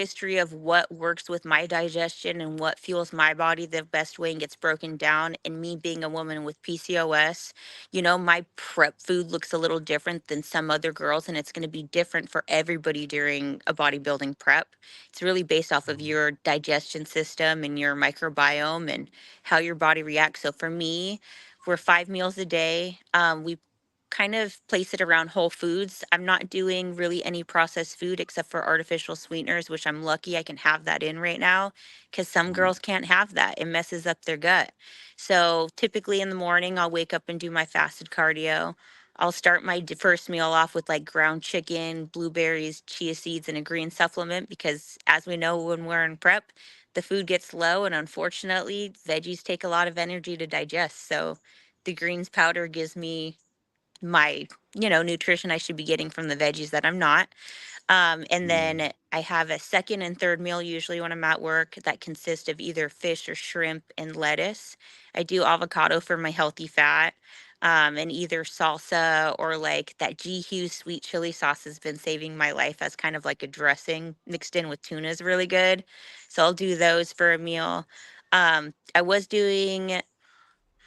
history of what works with my digestion and what fuels my body the best way and gets broken down. And me being a woman with PCOS, my prep food looks a little different than some other girls, and it's going to be different for everybody during a bodybuilding prep. It's really based off of your digestion system and your microbiome and how your body reacts. So for me, we're 5 meals a day. We kind of place it around whole foods. I'm not doing really any processed food except for artificial sweeteners, which I'm lucky I can have that in right now because some girls can't have that. It messes up their gut. So typically in the morning, I'll wake up and do my fasted cardio. I'll start my first meal off with like ground chicken, blueberries, chia seeds, and a green supplement because, as we know, when we're in prep, the food gets low, and unfortunately, veggies take a lot of energy to digest. So the greens powder gives me my nutrition I should be getting from the veggies that I'm not. And Yeah. then I have a second and third meal usually when I'm at work that consists of either fish or shrimp and lettuce. I do avocado for my healthy fat. And either salsa or like that G Hughes sweet chili sauce has been saving my life as kind of like a dressing mixed in with tuna is really good. So I'll do those for a meal. I was doing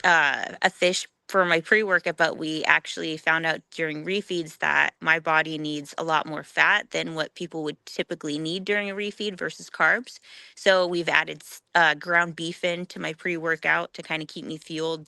a fish for my pre-workout, but we actually found out during refeeds that my body needs a lot more fat than what people would typically need during a refeed versus carbs. So we've added ground beef into my pre-workout to kind of keep me fueled,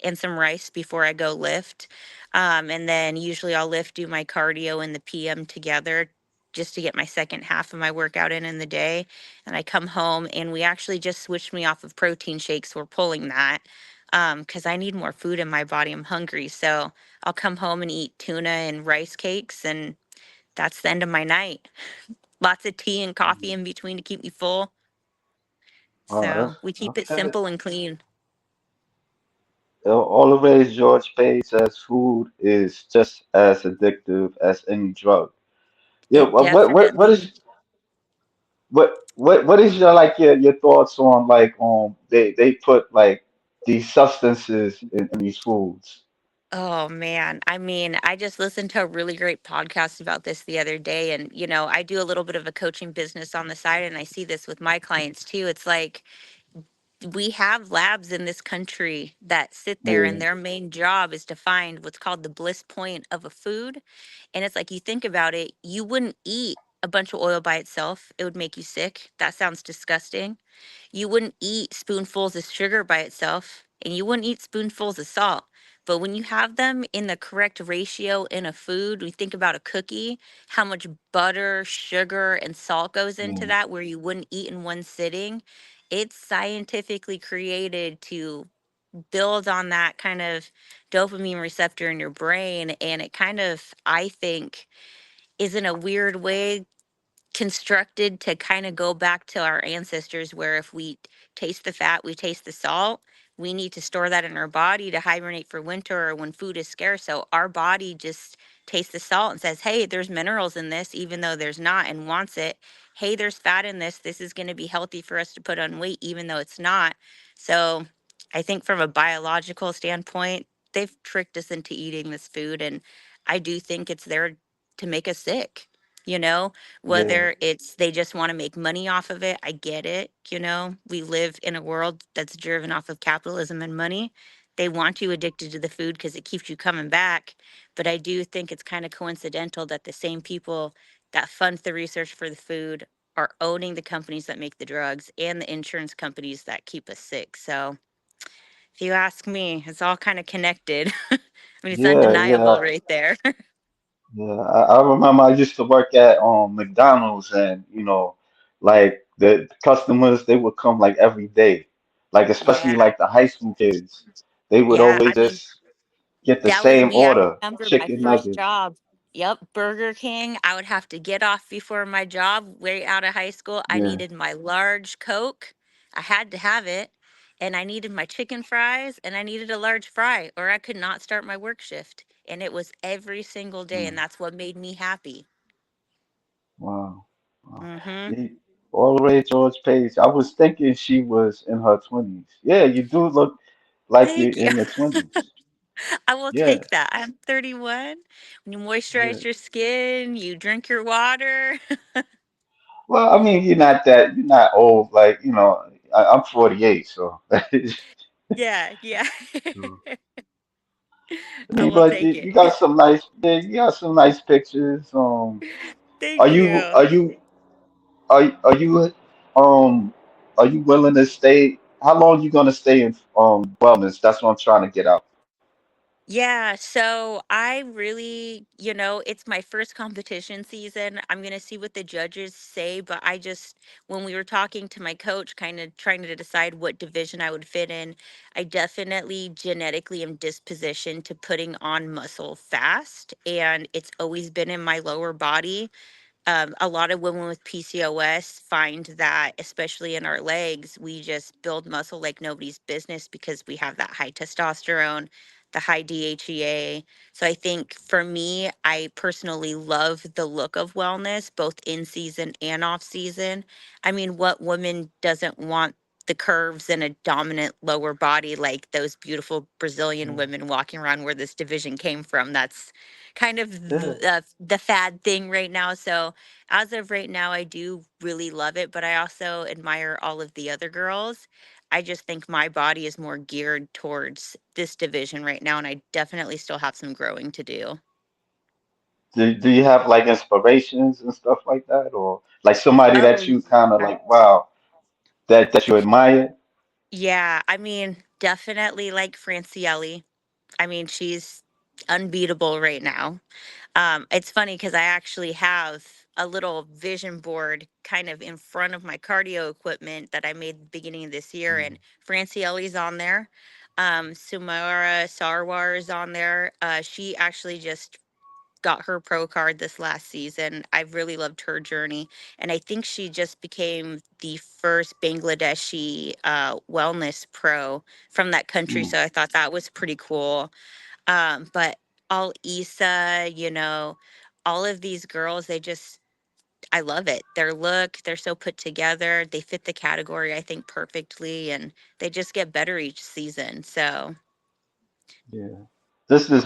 and some rice before I go lift. And then usually I'll lift, do my cardio in the PM together just to get my second half of my workout in the day. And I come home and we actually just switched me off of protein shakes. We're pulling that because I need more food in my body. I'm hungry. So I'll come home and eat tuna and rice cakes, and that's the end of my night. Lots of tea and coffee in between to keep me full. Oh, So that's we keep it okay. simple and clean. Always George Page says food is just as addictive as any drug. Yeah, It what definitely. is what is your like your thoughts on like they put like these substances in these foods? Oh man. I mean, I just listened to a really great podcast about this the other day. And, I do a little bit of a coaching business on the side, and I see this with my clients too. It's like we have labs in this country that sit there, and Yeah, their main job is to find what's called the bliss point of a food. And it's like, you think about it, you wouldn't eat a bunch of oil by itself, it would make you sick. That sounds disgusting. You wouldn't eat spoonfuls of sugar by itself, and you wouldn't eat spoonfuls of salt. But when you have them in the correct ratio in a food, we think about a cookie, how much butter, sugar, and salt goes into yeah, that, where you wouldn't eat in one sitting. It's scientifically created to build on that kind of dopamine receptor in your brain. And it kind of, I think, is in a weird way constructed to kind of go back to our ancestors, where if we taste the fat, we taste the salt. We need to store that in our body to hibernate for winter or when food is scarce. So our body just tastes the salt and says, hey, there's minerals in this, even though there's not, and wants it. Hey, there's fat in this. This is going to be healthy for us to put on weight, even though it's not. So I think from a biological standpoint, they've tricked us into eating this food. And I do think it's there to make us sick. You know, yeah, whether it's they just want to make money off of it, I get it. We live in a world that's driven off of capitalism and money. They want you addicted to the food because it keeps you coming back. But I do think it's kind of coincidental that the same people that fund the research for the food are owning the companies that make the drugs and the insurance companies that keep us sick. So if you ask me, it's all kind of connected. I mean, it's yeah, undeniable yeah, right there. yeah. I remember I used to work at McDonald's, and like the customers, they would come like every day, like especially Yeah. like the high school kids. They would Yeah. I always mean, just get the that was same me. I order, remember my chicken first nuggets. job. Yep, Burger King. I would have to get off before my job, way out of high school. I Yeah, needed my large Coke. I had to have it. And I needed my chicken fries, and I needed a large fry, or I could not start my work shift. And it was every single day. And mm, that's what made me happy. wow, wow. Mm-hmm. Yeah, all the way George Page. I was thinking she was in her 20s. Yeah, you do look like you're Thank you. in your 20s. I will Yeah, take that. I'm 31. When you yeah. moisturize your skin, you drink your water. Well, I mean, you're not old. Like, I'm 48, so. Yeah, yeah. So, I I mean, will but take you it. got some nice, yeah, you got some nice pictures. Thank Are you, are you. you, are you, are you willing to stay? How long you gonna stay in wellness? That's what I'm trying to get out. Yeah, so I really, it's my first competition season. I'm going to see what the judges say, but when we were talking to my coach, kind of trying to decide what division I would fit in, I definitely genetically am dispositioned to putting on muscle fast. And it's always been in my lower body. A lot of women with PCOS find that, especially in our legs, we just build muscle like nobody's business because we have that high testosterone, the high DHEA. So I think for me, I personally love the look of wellness, both in season and off season. I mean, what woman doesn't want the curves and a dominant lower body like those beautiful Brazilian Yeah, women walking around where this division came from? That's kind of yeah. the fad thing right now. So as of right now, I do really love it, but I also admire all of the other girls. I just think my body is more geared towards this division right now, and I definitely still have some growing to do. Do you have like inspirations and stuff like that, or like somebody that Oh, you kind of yeah. like, wow, that you admire? Yeah, I mean, definitely like Francielli. I mean, she's unbeatable right now. It's funny because I actually have a little vision board kind of in front of my cardio equipment that I made the beginning of this year, Mm, and Francielli's on there. Sumara Sarwar is on there. She actually just got her pro card this last season. I really loved her journey, and I think she just became the first Bangladeshi wellness pro from that country. mm, So I thought that was pretty cool. But all Issa, all of these girls, I love it. Their look, they're so put together. They fit the category, I think, perfectly, and they just get better each season. So, yeah. This is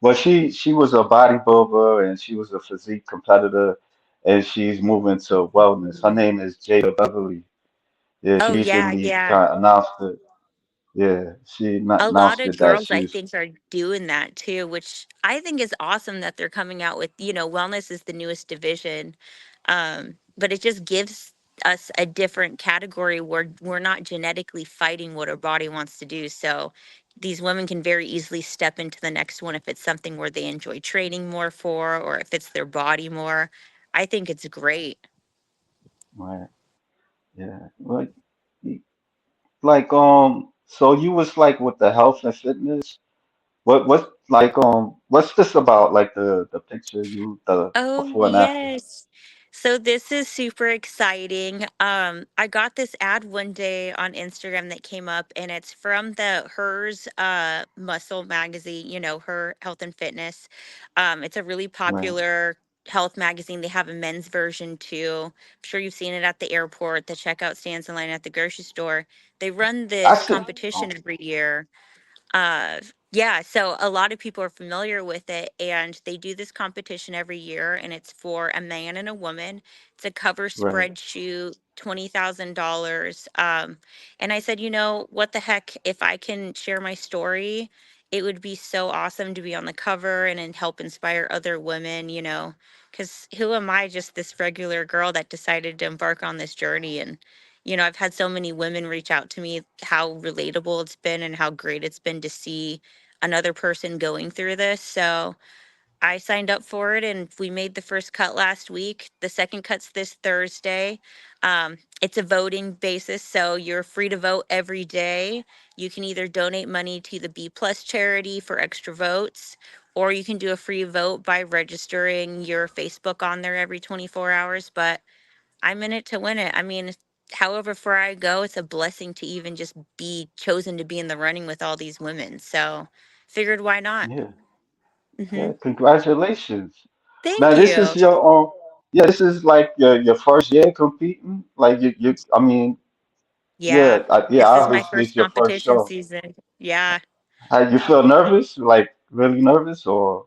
well, she was a bodybuilder and she was a physique competitor, and she's moving to wellness. Her name is Jada Beverly. Yeah, she oh, yeah, recently yeah. kind of announced it. Yeah, she A lot announced of it that girls, I she's think, are doing that too, which I think is awesome that they're coming out with, wellness is the newest division. But it just gives us a different category where we're not genetically fighting what our body wants to do. So these women can very easily step into the next one if it's something where they enjoy training more for, or if it's their body more. I think it's great. right. Yeah, so you was like with the health and fitness. What's this about? Like the picture the Oh, before and after. yes. So this is super exciting. I got this ad one day on Instagram that came up, and it's from the Hers Muscle magazine, her health and fitness. It's a really Right. popular health magazine. They have a men's version too. I'm sure you've seen it at the airport, the checkout stands in line at the grocery store. They run I this should. competition Oh, every year. Yeah, so a lot of people are familiar with it, and they do this competition every year, and it's for a man and a woman. It's a cover right. spread shoot, $20,000. And I said, what the heck, if I can share my story, it would be so awesome to be on the cover and help inspire other women, because who am I, just this regular girl that decided to embark on this journey? And I've had so many women reach out to me how relatable it's been and how great it's been to see another person going through this. So I signed up for it and we made the first cut last week. The second cut's this Thursday. It's a voting basis, so you're free to vote every day. You can either donate money to the B Plus charity for extra votes, or you can do a free vote by registering your Facebook on there every 24 hours. But I'm in it to win it. I mean, however far I go, it's a blessing to even just be chosen to be in the running with all these women. So figured why not? Yeah. Hmm. Yeah. Congratulations. Thank Now this is you. your yeah, this is like your first year competing. Like you I mean, Yeah. yeah, This is my obviously first it's your first competition show. season. Yeah. How you feel nervous? Like really nervous or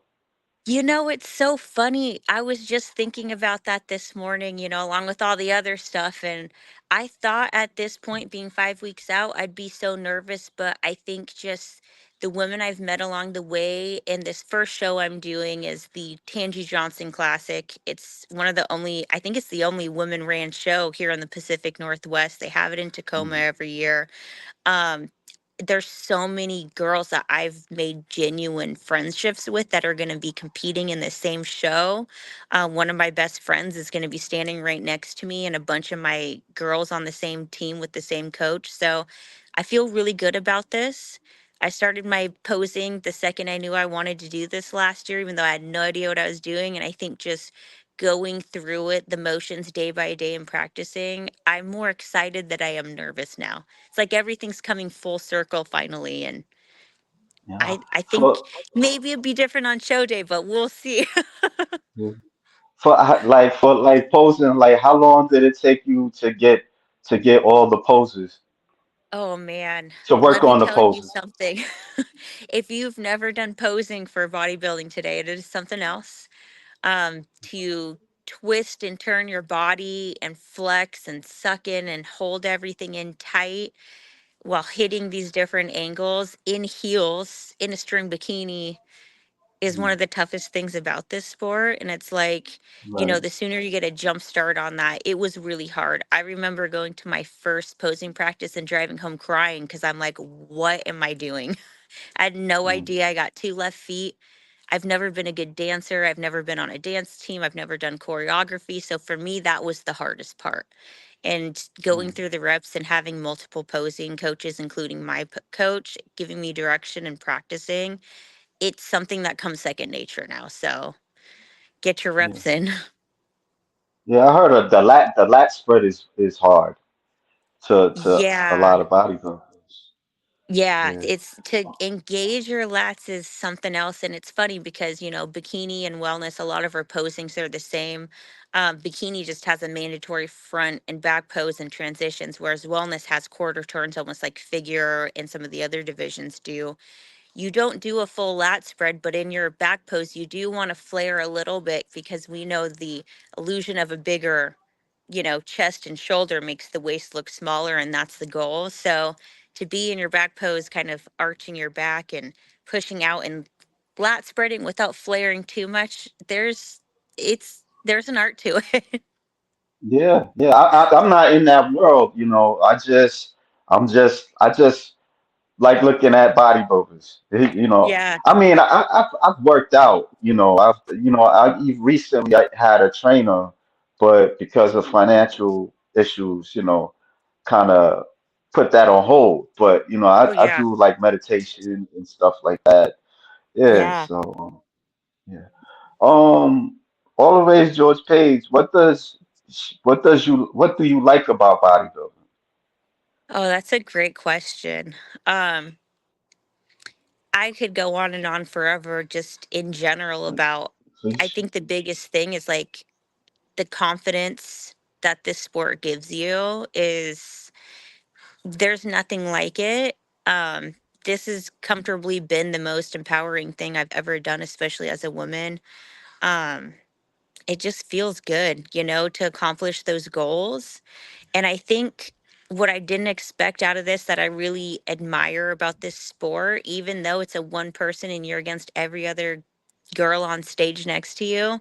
It's so funny. I was just thinking about that this morning, along with all the other stuff. And I thought at this point, being 5 weeks out, I'd be so nervous. But I think just the women I've met along the way, and this first show I'm doing is the Tangi Johnson Classic. It's one of the only, I think it's the only women ran show here in the Pacific Northwest. They have it in Tacoma Mm, every year. um there's so many girls that I've made genuine friendships with that are going to be competing in the same show. One of my best friends is going to be standing right next to me, and a bunch of my girls on the same team with the same coach. So I feel really good about this. I started my posing the second I knew I wanted to do this last year, even though I had no idea what I was doing. And I think just going through it, the motions day by day and practicing, I'm more excited that I am nervous now. It's like everything's coming full circle finally, and yeah. I think For maybe it'd be different on show day, but we'll see. like posing, like how long did it take you to get all the poses Oh man, to let work me on the tell you poses? something. If you've never done posing for bodybuilding today, it is something else. To twist and turn your body and flex and suck in and hold everything in tight while hitting these different angles in heels in a string bikini is one Mm, of the toughest things about this sport. And it's like, right. the sooner you get a jump start on that, it was really hard. I remember going to my first posing practice and driving home crying because I'm like, what am I doing? I had no Mm, idea. I got two left feet. I've never been a good dancer. I've never been on a dance team. I've never done choreography. So for me, that was the hardest part. And going mm. through the reps and having multiple posing coaches, including my coach, giving me direction and practicing, it's something that comes second nature now. So get your Yeah. reps in. Yeah, I heard of the lat spread is hard to a Yeah. lot of bodybuilders. Yeah, Yeah. it's to engage your lats is something else. And it's funny because, bikini and wellness, a lot of our posings are the same. Bikini just has a mandatory front and back pose and transitions, whereas wellness has quarter turns, almost like figure and some of the other divisions do. You don't do a full lat spread, but in your back pose, you do want to flare a little bit because we know the illusion of a bigger, chest and shoulder makes the waist look smaller, and that's the goal. So to be in your back pose, kind of arching your back and pushing out and lat spreading without flaring too much, there's an art to it. Yeah, yeah. I'm not in that world, you know. I just like looking at bodybuilders. You know, Yeah. I mean, I've worked out. I even recently I had a trainer, but because of financial issues, kind of put that on hold. But Oh I yeah. do like meditation and stuff like that. Yeah. Yeah. So yeah. Um, always George Page. What do you like about bodybuilding? Oh, that's a great question. Um, I could go on and on forever just in general about I Please. think the biggest thing is like the confidence that this sport gives you is there's nothing like it. Um this has comfortably been the most empowering thing I've ever done, especially as a woman. Um it just feels good, to accomplish those goals. And I think what I didn't expect out of this that I really admire about this sport, even though it's a one person and you're against every other girl on stage next to you,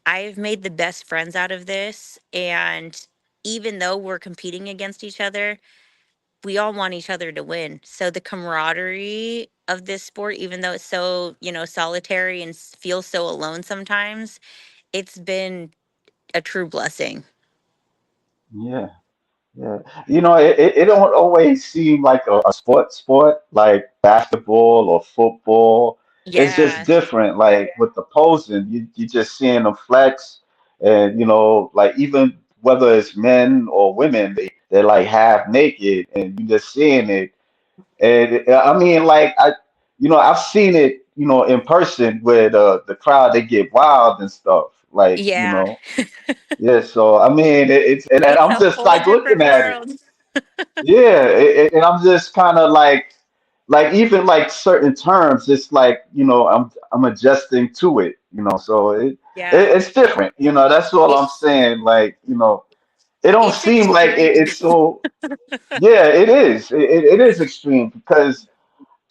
I've made the best friends out of this. And even though we're competing against each other, we all want each other to win. So the camaraderie of this sport, even though it's so, solitary and feels so alone sometimes, it's been a true blessing. Yeah. Yeah, it don't always seem like a sport like basketball or football. It's just Yeah. different. Like with the posing, you just seeing them flex, and like even whether it's men or women, they're like half naked, and you just seeing it. And I mean, like I've seen it, in person where the crowd they get wild and stuff. Like Yeah. yeah. So I mean, and It's I'm a just whole like looking different at it. world. Yeah, and I'm just kind of like, like even like certain terms, it's like, I'm adjusting to it, so Yeah. it's different, that's all It, I'm saying. Like, it don't it's seem like extreme. it's so. Yeah, it is. It is extreme because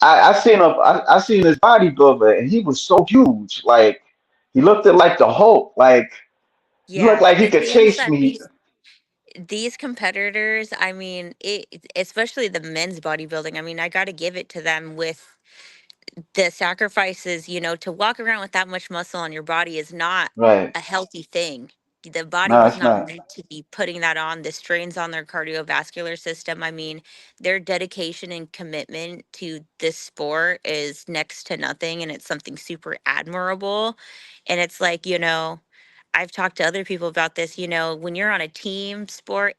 I seen this bodybuilder and he was so huge. Like he looked at like the Hulk. Like he looked Yeah, like he the could things chase that me. these competitors, I mean, especially the men's bodybuilding, I mean, I got to give it to them with the sacrifices, to walk around with that much muscle on your body is not Right. a healthy thing. The body No, was it's not not. meant to be putting that on. The strains on their cardiovascular system. I mean, their dedication and commitment to this sport is next to nothing, and it's something super admirable. And it's like, I've talked to other people about this, when you're on a team sport,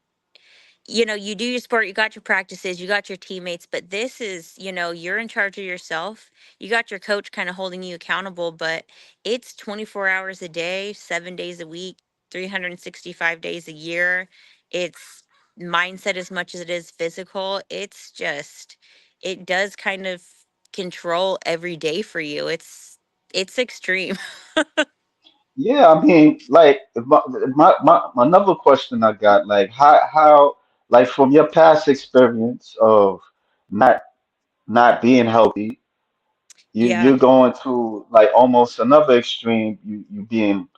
you do your sport, you got your practices, you got your teammates, but this is, you're in charge of yourself. You got your coach kind of holding you accountable, but it's 24 hours a day, 7 days a week, 365 days a year. It's mindset as much as it is physical. It's just, it does kind of control every day for you. It's extreme. Yeah, I mean, like another question I got, like like from your past experience of not not being healthy, Yeah. you're going to like almost another extreme, you being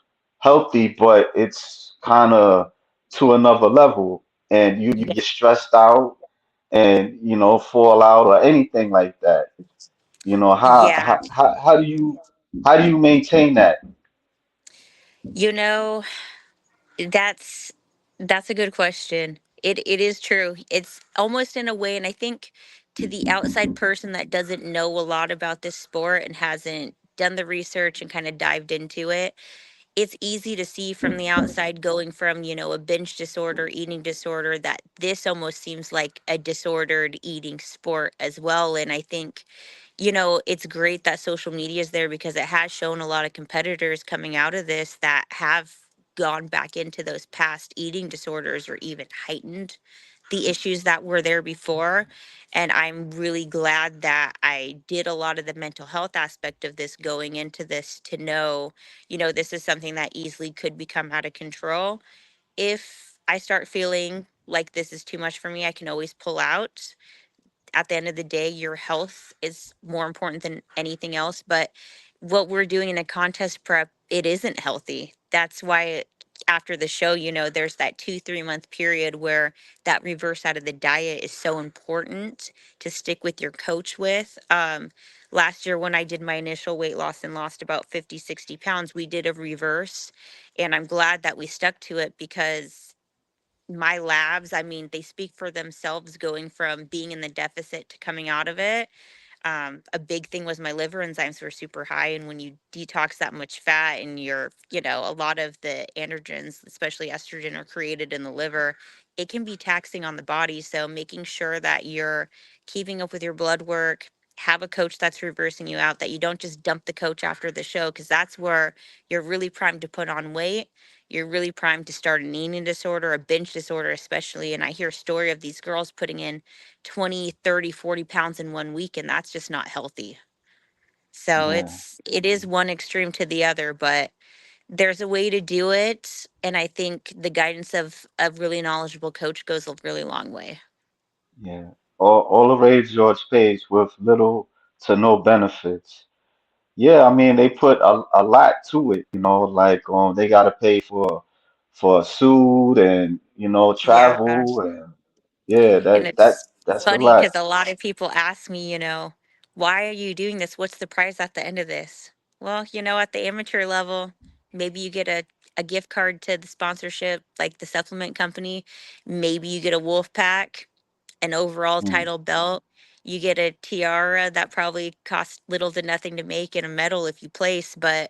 healthy, but it's kind of to another level, and you Yeah. get stressed out and fall out or anything like that. Yeah. How do you maintain that? You know, That's that's a good question. It is true. It's almost in a way, and I think to the outside person that doesn't know a lot about this sport and hasn't done the research and kind of dived into it, it's easy to see from the outside going from, a binge disorder, eating disorder, that this almost seems like a disordered eating sport as well. And I think, it's great that social media is there because it has shown a lot of competitors coming out of this that have gone back into those past eating disorders or even heightened the issues that were there before. And I'm really glad that I did a lot of the mental health aspect of this going into this to know, this is something that easily could become out of control. If I start feeling like this is too much for me, I can always pull out. At the end of the day, your health is more important than anything else. But what we're doing in a contest prep, it isn't healthy. That's why after the show, there's that 2 3 month period where that reverse out of the diet is so important to stick with your coach with. Last year, when I did my initial weight loss and lost about 50 60 pounds, we did a reverse. And I'm glad that we stuck to it because my labs, I mean, they speak for themselves going from being in the deficit to coming out of it. A big thing was my liver enzymes were super high. And when you detox that much fat and a lot of the androgens, especially estrogen, are created in the liver, it can be taxing on the body. So making sure that you're keeping up with your blood work, have a coach that's reversing you out, that you don't just dump the coach after the show, because that's where you're really primed to put on weight. You're really primed to start an eating disorder, a binge disorder, especially. And I hear a story of these girls putting in 20, 30, 40 pounds in 1 week, and that's just not healthy. So Yeah, it is one extreme to the other, but there's a way to do it. And I think the guidance of a really knowledgeable coach goes a really long way. yeah. All the rage George pays with little to no benefits. Yeah, I mean they put a lot to it, like they gotta pay for suit and Yeah. travel, and yeah, And it's that's a funny lot. because a lot of people ask me, why are you doing this? What's the prize at the end of this? Well, at the amateur level, maybe you get a gift card to the sponsorship, like the supplement company. Maybe you get a wolf pack, an overall Mm, title belt. You get a tiara that probably costs little to nothing to make and a medal if you place. But